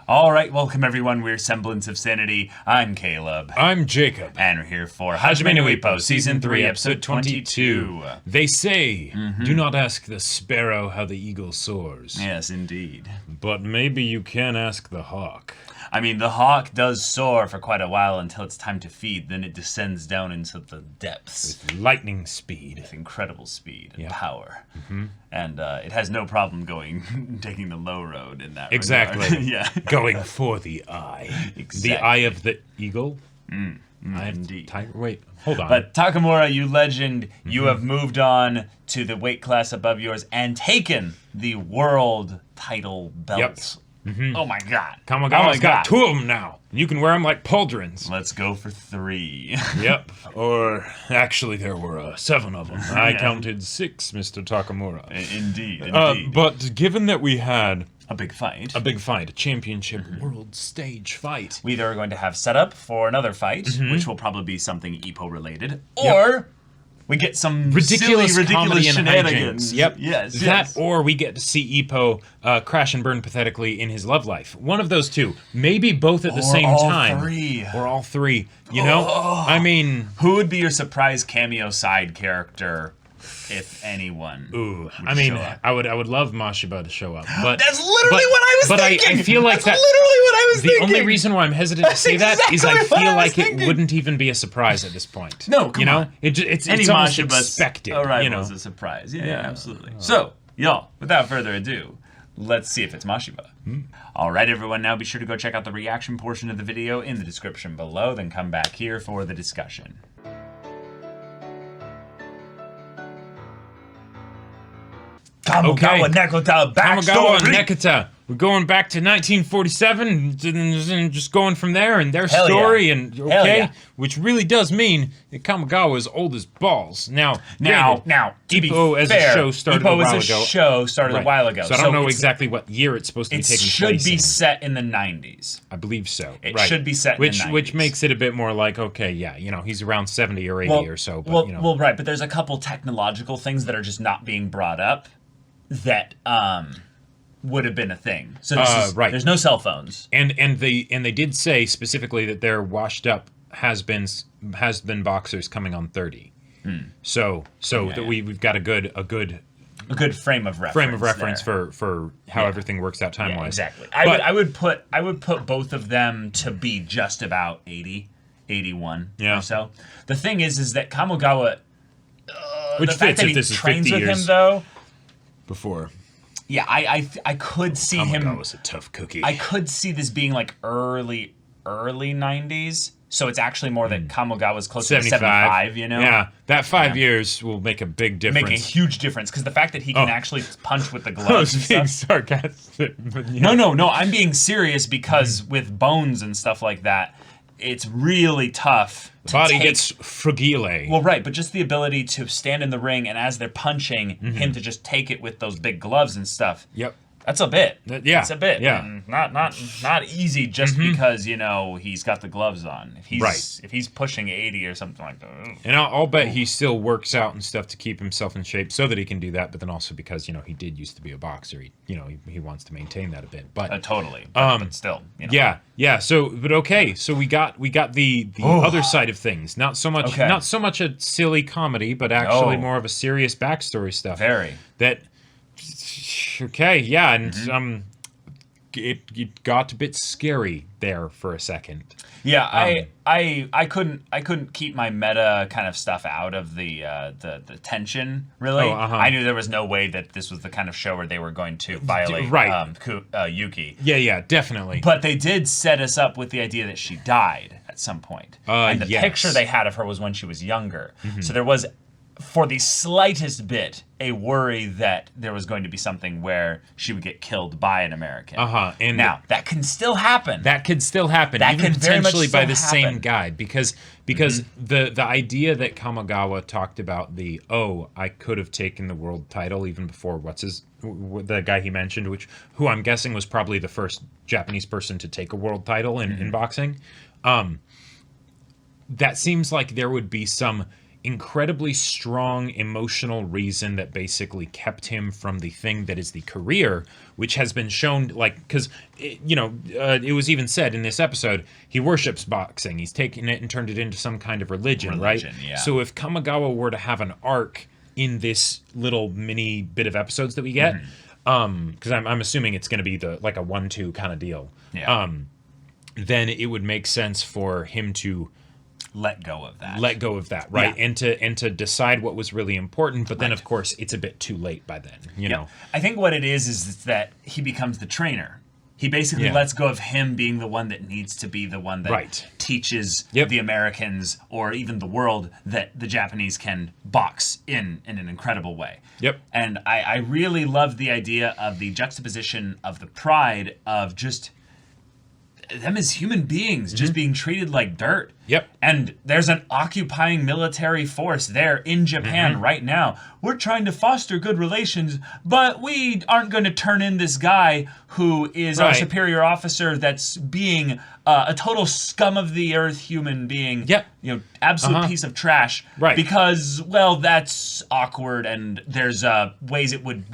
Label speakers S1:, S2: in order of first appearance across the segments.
S1: All right, welcome everyone. We're Semblance of Sanity. I'm Caleb.
S2: I'm Jacob.
S1: And we're here for Hajime no Ippo, Season 3, Episode 22.
S2: They say, do not ask the sparrow how the eagle soars.
S1: Yes, indeed.
S2: But maybe you can ask the hawk.
S1: I mean, the hawk does soar for quite a while until it's time to feed. Then it descends down into the depths.
S2: With lightning speed.
S1: With incredible speed and
S2: Yep.
S1: power. And it has no problem taking the low road in that
S2: Exactly.
S1: regard. Yeah.
S2: Going for the eye.
S1: Exactly.
S2: The eye of the eagle?
S1: Indeed.
S2: Tiger? Wait, hold on.
S1: But Takamura, you legend, you have moved on to the weight class above yours and taken the world title belt. Oh my god.
S2: Kamogawa's got two of them now. You can wear them like pauldrons.
S1: Let's go for 3.
S2: Yep. Or actually, there were 7 of them. I counted 6, Mr. Takamura.
S1: Indeed.
S2: But given that we had
S1: a big fight,
S2: a championship world stage fight,
S1: we either are going to have setup for another fight, which will probably be something Ippo related, or we get some ridiculous
S2: comedy and
S1: shenanigans.
S2: hijinks. Yep.
S1: Yes.
S2: Or we get to see Ippo crash and burn pathetically in his love life. One of those two. Maybe both at the same time. Or all three. You know? I mean,
S1: who would be your surprise cameo side character, if anyone?
S2: Ooh, I mean, I would love Mashiba to show up, but
S1: that's literally what I was thinking.
S2: But I feel like
S1: that's literally what I was thinking.
S2: The only reason why I'm hesitant to say that is I feel like it wouldn't even be a surprise at this point.
S1: No, come on.
S2: It's almost expected.
S1: You know, a surprise. Yeah, absolutely. So, y'all, without further ado, let's see if it's Mashiba. All right, everyone, now be sure to go check out the reaction portion of the video in the description below, then come back here for the discussion. Kamogawa, Nekota, backstory.
S2: Kamogawa and Nekota. We're going back to 1947 and just going from there and their story which really does mean that Kamogawa is old as balls. Now,
S1: Ippo
S2: as a show started a while ago. So I don't know exactly what year it's supposed to be taking place.
S1: It should be set in the 90s.
S2: I believe so.
S1: It should be set in the 90s.
S2: Which makes it a bit more like, okay, he's around 70 or 80 or so. But,
S1: right, but there's a couple technological things that are just not being brought up that would have been a thing. So this there's no cell phones.
S2: And they did say specifically that their washed up has been boxers coming on 30. So that we've got a good
S1: frame of reference
S2: for how everything works out time wise.
S1: Exactly. I would put both of them to be just about 80, 81 or so. The thing is that Kamogawa,
S2: which
S1: the
S2: fits
S1: fact that
S2: if
S1: he
S2: this is
S1: trains
S2: 50
S1: with
S2: years
S1: him though.
S2: Before.
S1: Yeah, I could see him.
S2: Kamogawa was a tough cookie.
S1: I could see this being like early 90s. So it's actually more that Kamogawa's closer to 75, you know?
S2: Yeah, that 5 years will make a big difference.
S1: Make a huge difference, because the fact that he can actually punch with the gloves.
S2: I was being sarcastic. But
S1: No, I'm being serious because with bones and stuff like that, it's really tough.
S2: The body gets fragile.
S1: Well, right, but just the ability to stand in the ring and as they're punching, him to just take it with those big gloves and stuff.
S2: Yep.
S1: That's a bit.
S2: It's
S1: a bit.
S2: Yeah.
S1: And not easy just because, he's got the gloves on. If he's pushing 80 or something like that.
S2: And I'll bet he still works out and stuff to keep himself in shape so that he can do that, but then also because, he did used to be a boxer. He wants to maintain that a bit. But
S1: totally. But still,
S2: Yeah. So we got the other side of things. Not so much a silly comedy, but actually more of a serious backstory stuff.
S1: Very.
S2: And it got a bit scary there for a second.
S1: Yeah, I couldn't keep my meta kind of stuff out of the tension, really. I knew there was no way that this was the kind of show where they were going to violate Yuki.
S2: Yeah, definitely.
S1: But they did set us up with the idea that she died at some point. And the picture they had of her was when she was younger. So there was, for the slightest bit, a worry that there was going to be something where she would get killed by an American.
S2: And
S1: now, that can still happen.
S2: That could still happen, even potentially by the same guy, because the idea that Kamogawa talked about I could have taken the world title even before the guy he mentioned, who I'm guessing was probably the first Japanese person to take a world title in boxing. That seems like there would be some incredibly strong emotional reason that basically kept him from the thing that is the career, which has been shown, like, because, it was even said in this episode, he worships boxing. He's taken it and turned it into some kind of religion, right?
S1: Yeah.
S2: So if Kamogawa were to have an arc in this little mini bit of episodes that we get, because I'm assuming it's going to be like a 1-2 kind of deal, then it would make sense for him to
S1: let go of that,
S2: right? Yeah. And to decide what was really important, but then of course it's a bit too late by then, you know.
S1: I think what it is that he becomes the trainer. He basically lets go of him being the one that needs to be the one that teaches the Americans or even the world that the Japanese can box in an incredible way.
S2: Yep.
S1: And I really love the idea of the juxtaposition of the pride of just them as human beings just being treated like dirt.
S2: Yep.
S1: And there's an occupying military force there in Japan right now. We're trying to foster good relations, but we aren't going to turn in this guy who is our superior officer that's being a total scum of the earth human being.
S2: Yep.
S1: Absolute piece of trash.
S2: Right.
S1: Because, well, that's awkward and there's ways it would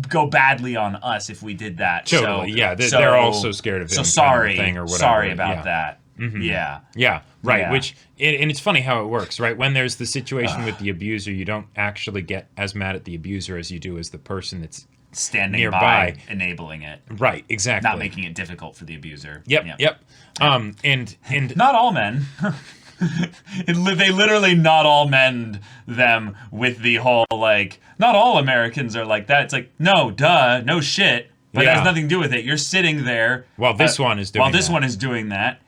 S1: go badly on us if we did that.
S2: Totally, they're also scared of him.
S1: So sorry,
S2: thing or whatever.
S1: Sorry about that. Yeah.
S2: Yeah, right. Yeah. And it's funny how it works, right? When there's the situation with the abuser, you don't actually get as mad at the abuser as you do as the person that's
S1: standing
S2: nearby,
S1: enabling it.
S2: Right, exactly.
S1: Not making it difficult for the abuser.
S2: Yep. And
S1: not all men. They literally not all mend them with the whole, like, not all Americans are like that. It's like, no, duh, no shit. But that has nothing to do with it. You're sitting there.
S2: While this one is doing
S1: that.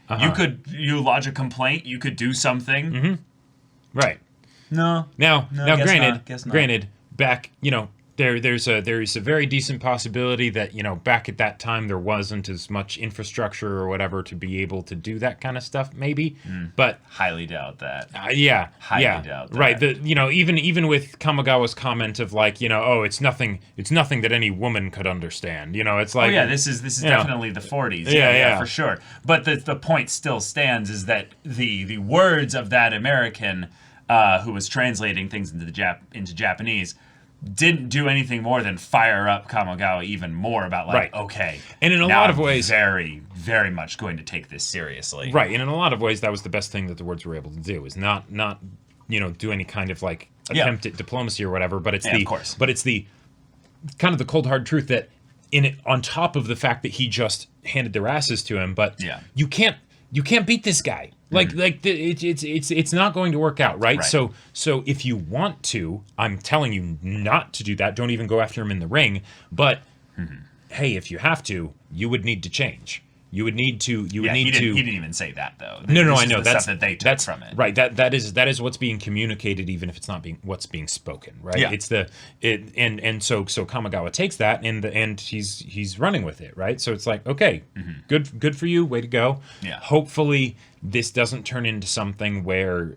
S1: You lodge a complaint. You could do something.
S2: Right.
S1: No.
S2: Now, granted, back, there's a very decent possibility that, back at that time there wasn't as much infrastructure or whatever to be able to do that kind of stuff, maybe. But
S1: highly doubt that.
S2: Highly doubt that. Right. Even with Kamogawa's comment of like, it's nothing that any woman could understand. It's like,
S1: this is definitely the 40s. Yeah, for sure. But the point still stands is that the words of that American who was translating things into Japanese didn't do anything more than fire up Kamogawa even more about okay.
S2: And in a lot of ways,
S1: very, very much going to take this seriously.
S2: Right. And in a lot of ways, that was the best thing that the words were able to do, is not do any kind of like attempt at diplomacy or whatever, but it's the kind of the cold hard truth that on top of the fact that he just handed their asses to him, but you can't beat this guy. It's not going to work out, right? So if you want to, I'm telling you not to do that. Don't even go after him in the ring. But hey, if you have to, you would need to change. You would need to. He
S1: didn't even say that though.
S2: No, I know
S1: that's stuff that they took from it.
S2: Right. That is what's being communicated, even if it's not what's being spoken. Right.
S1: Yeah.
S2: It's so Kamogawa takes that and he's running with it. Right. So it's like, okay, good for you. Way to go.
S1: Yeah.
S2: Hopefully this doesn't turn into something where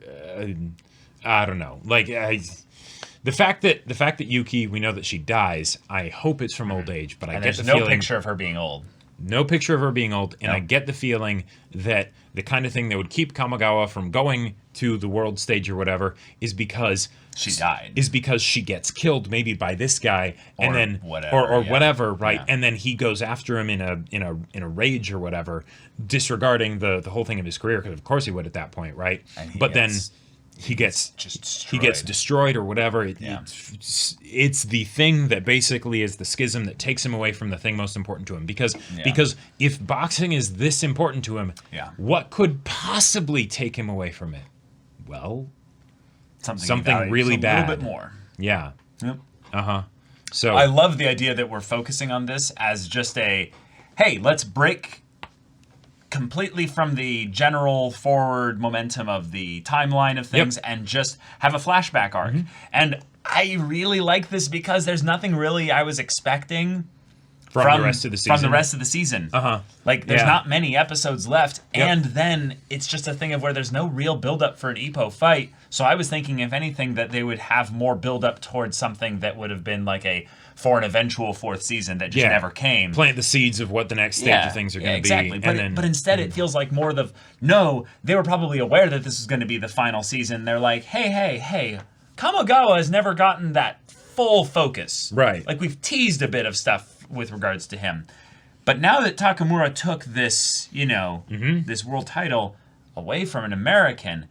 S2: I don't know. Like the fact that Yuki, we know that she dies. I hope it's from old age, but I get the feeling
S1: no picture of her being old.
S2: No picture of her being old, and I get the feeling that the kind of thing that would keep Kamogawa from going to the world stage or whatever is because
S1: she died.
S2: Is because she gets killed, maybe by this guy, and then
S1: whatever,
S2: right?
S1: Yeah.
S2: And then he goes after him in a rage or whatever, disregarding the whole thing of his career, because of course he would at that point, right? But then he gets destroyed or whatever. It's the thing that basically is the schism that takes him away from the thing most important to him. Because if boxing is this important to him, what could possibly take him away from it? Well, something really bad.
S1: A little bit more.
S2: Yeah.
S1: Yep.
S2: So
S1: I love the idea that we're focusing on this as just hey, let's break completely from the general forward momentum of the timeline of things and just have a flashback arc. And I really like this because there's nothing really I was expecting from the rest of the season. Like, there's not many episodes left, and then it's just a thing of where there's no real build-up for an Ippo fight. So I was thinking, if anything, that they would have more build-up towards something that would have been like a for an eventual fourth season that just never came.
S2: Plant the seeds of what the next stage of things are going to
S1: exactly.
S2: be. Exactly.
S1: But instead it feels like more no, they were probably aware that this was going to be the final season. They're like, hey, Kamogawa has never gotten that full focus.
S2: Right.
S1: Like, we've teased a bit of stuff with regards to him. But now that Takamura took this, this world title away from an American,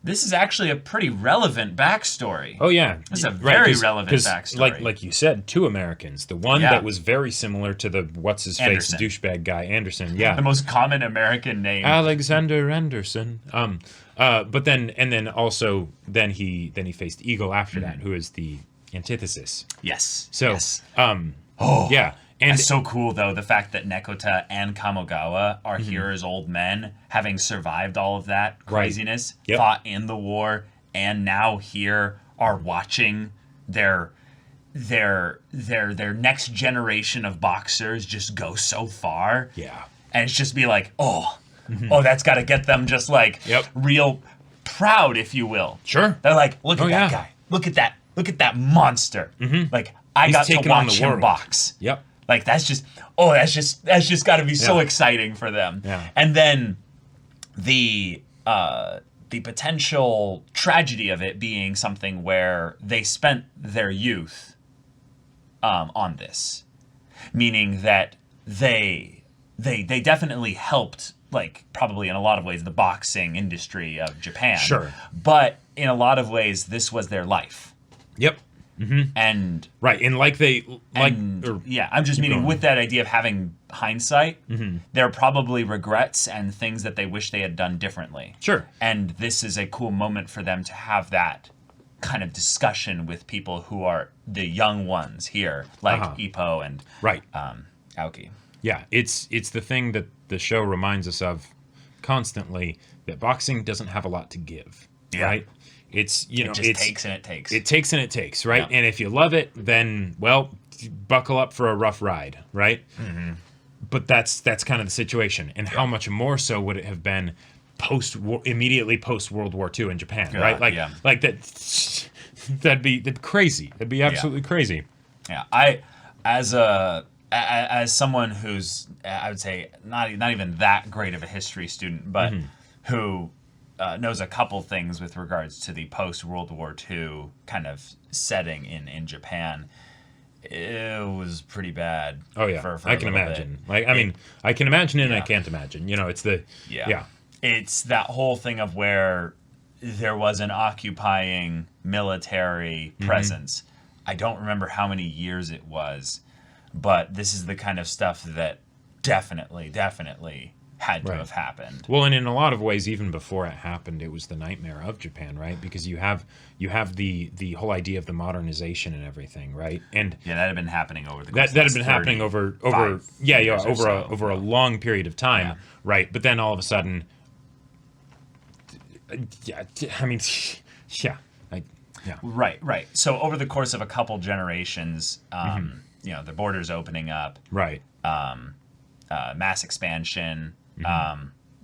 S1: this is actually a pretty relevant backstory.
S2: Oh, yeah.
S1: It's a very relevant backstory.
S2: Like you said, 2 Americans. The one that was very similar to the what's-his-face douchebag guy, Anderson. Yeah.
S1: The most common American name.
S2: Alexander Anderson. But then also he faced Eagle after that, who is the antithesis.
S1: Yes.
S2: So,
S1: yes.
S2: Yeah.
S1: And it's so cool, though, the fact that Nekota and Kamogawa are here as old men, having survived all of that craziness, fought in the war, and now here are watching their next generation of boxers just go so far.
S2: Yeah.
S1: And it's just be like, that's got to get them just like real proud, if you will.
S2: Sure.
S1: They're like, look at that guy. Look at that monster. Like, He's got to watch him box.
S2: Yep.
S1: Like, that's just got to be so exciting for them.
S2: Yeah.
S1: And then the potential tragedy of it being something where they spent their youth on this, meaning that they definitely helped, like, probably in a lot of ways, the boxing industry of Japan.
S2: Sure.
S1: But in a lot of ways, this was their life.
S2: Yep. Mm-hmm.
S1: And
S2: right, and
S1: I'm just meaning with that idea of having hindsight, there are probably regrets and things that they wish they had done differently.
S2: Sure.
S1: And this is a cool moment for them to have that kind of discussion with people who are the young ones here, like Ippo and Aoki.
S2: Yeah, it's the thing that the show reminds us of constantly, that boxing doesn't have a lot to give.
S1: Yeah.
S2: Right? It
S1: takes and it takes.
S2: It takes and it takes, right?
S1: Yeah.
S2: And if you love it, then, well, buckle up for a rough ride, right? Mm-hmm. But that's kind of the situation. And how much more so would it have been immediately post World War II in Japan, right? Like that'd be crazy. That'd be absolutely crazy.
S1: Yeah, as someone who's, I would say, not even that great of a history student, but who knows a couple things with regards to the post-World War II kind of setting in Japan. It was pretty bad.
S2: Oh, yeah.
S1: For
S2: I can imagine. I can imagine it and I can't imagine. It's the... Yeah.
S1: It's that whole thing of where there was an occupying military presence. I don't remember how many years it was, but this is the kind of stuff that definitely had to have happened.
S2: Well, and in a lot of ways, even before it happened, it was the nightmare of Japan, right? Because you have the whole idea of the modernization and everything, right? And
S1: that had been happening over the course
S2: that had been happening over a long period of time, right? But then all of a sudden,
S1: right. So over the course of a couple generations, the borders opening up,
S2: right?
S1: Mass expansion.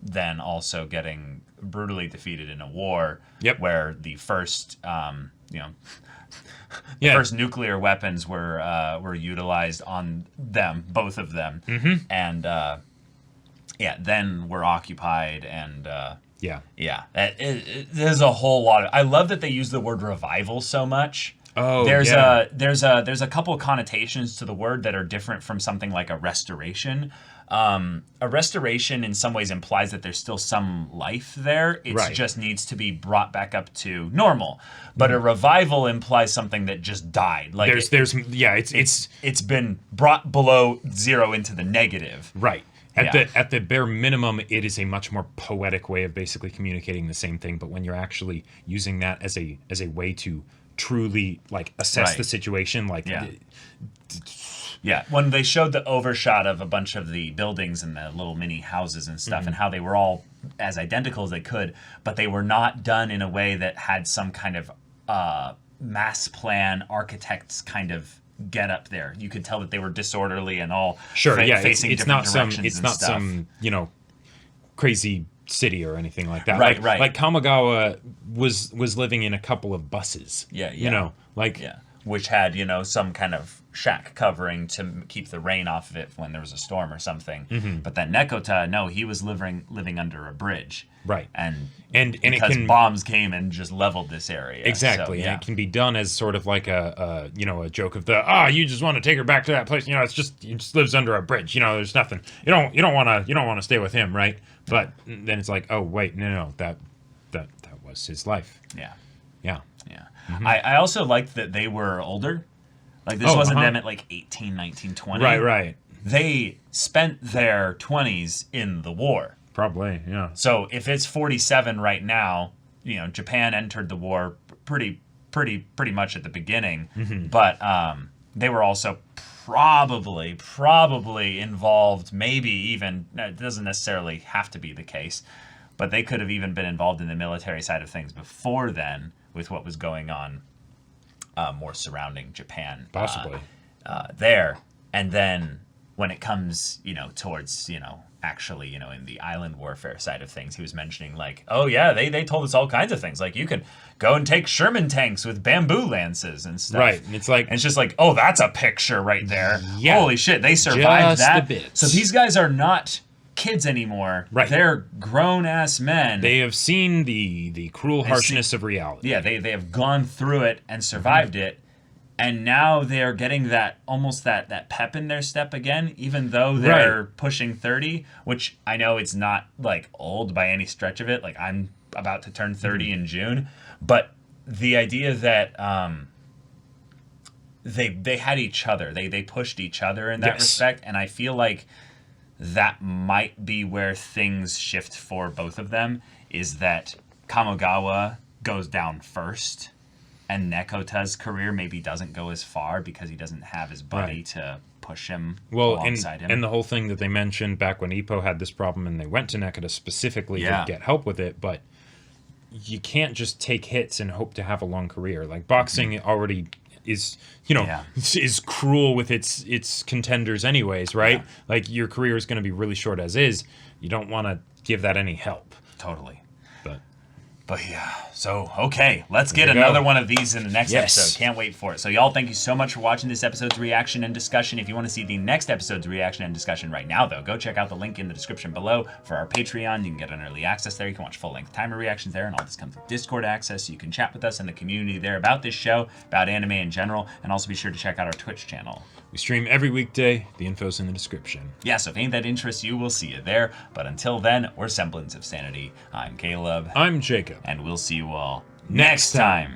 S1: Then also getting brutally defeated in a war, where the first, first nuclear weapons were utilized on them, both of them, and then were occupied, and there's a whole lot of. I love that they use the word revival so much.
S2: Oh,
S1: there's a couple of connotations to the word that are different from something like a restoration. A restoration in some ways implies that there's still some life there. It just needs to be brought back up to normal. But a revival implies something that just died. Like it's been brought below zero into the negative.
S2: Right. At the bare minimum, it is a much more poetic way of basically communicating the same thing. But when you're actually using that as a way to truly assess the situation,
S1: when they showed the overshot of a bunch of the buildings and the little mini houses and stuff, and how they were all as identical as they could, but they were not done in a way that had some kind of mass plan architects kind of get up there. You could tell that they were disorderly and all facing different directions.
S2: It's not some crazy city or anything like that.
S1: Right.
S2: Like Kamogawa was living in a couple of buses.
S1: Which had some kind of shack covering to keep the rain off of it when there was a storm or something. But then Nekota, no, he was living under a bridge.
S2: Right.
S1: And
S2: because
S1: it can, bombs came and just leveled this area.
S2: Exactly. So, yeah. And it can be done as sort of like a joke of you just want to take her back to that place. He just lives under a bridge. There's nothing. You don't want to stay with him, right? But then it's like, oh wait, no, that was his life.
S1: Yeah.
S2: Yeah.
S1: Yeah. I also liked that they were older. Like, this wasn't them at, like, 18, 19, 20.
S2: Right.
S1: They spent their 20s in the war.
S2: Probably, yeah.
S1: So if it's 47 right now, Japan entered the war pretty much at the beginning. But they were also probably involved, maybe even, it doesn't necessarily have to be the case, but they could have even been involved in the military side of things before then with what was going on more surrounding Japan.
S2: Possibly.
S1: There. And then when it comes, towards, actually, in the island warfare side of things, he was mentioning like, oh yeah, they told us all kinds of things. Like, you can go and take Sherman tanks with bamboo lances and stuff.
S2: Right. And it's just
S1: like, oh, that's a picture right there.
S2: Yeah.
S1: Holy shit, they survived
S2: just
S1: that.
S2: The bits.
S1: So these guys are not kids anymore.
S2: Right.
S1: They're grown-ass men.
S2: They have seen the cruel harshness of reality.
S1: Yeah, they have gone through it and survived it. And now they're getting that almost that pep in their step again, even though they're pushing 30, which I know it's not like old by any stretch of it. Like, I'm about to turn 30 in June, but the idea that they had each other, they pushed each other in that respect, and I feel like that might be where things shift for both of them. Is that Kamogawa goes down first. And Nekota's career maybe doesn't go as far because he doesn't have his buddy to push him alongside him.
S2: And the whole thing that they mentioned back when Ippo had this problem and they went to Nekota specifically to get help with it, but you can't just take hits and hope to have a long career. Like, boxing already is, is cruel with its contenders anyways, right? Yeah. Like, your career is going to be really short as is. You don't want to give that any help.
S1: Totally. But yeah, so, okay, let's get another one of these in the next episode. Can't wait for it. So, y'all, thank you so much for watching this episode's reaction and discussion. If you want to see the next episode's reaction and discussion right now, though, go check out the link in the description below for our Patreon. You can get an early access there. You can watch full-length timer reactions there, and all this comes with Discord access, so you can chat with us in the community there about this show, about anime in general, and also be sure to check out our Twitch channel.
S2: We stream every weekday. The info's in the description.
S1: Yeah, so if any of that interests you, we'll see you there. But until then, we're Semblance of Sanity. I'm Caleb.
S2: I'm Jacob.
S1: And we'll see you all next time.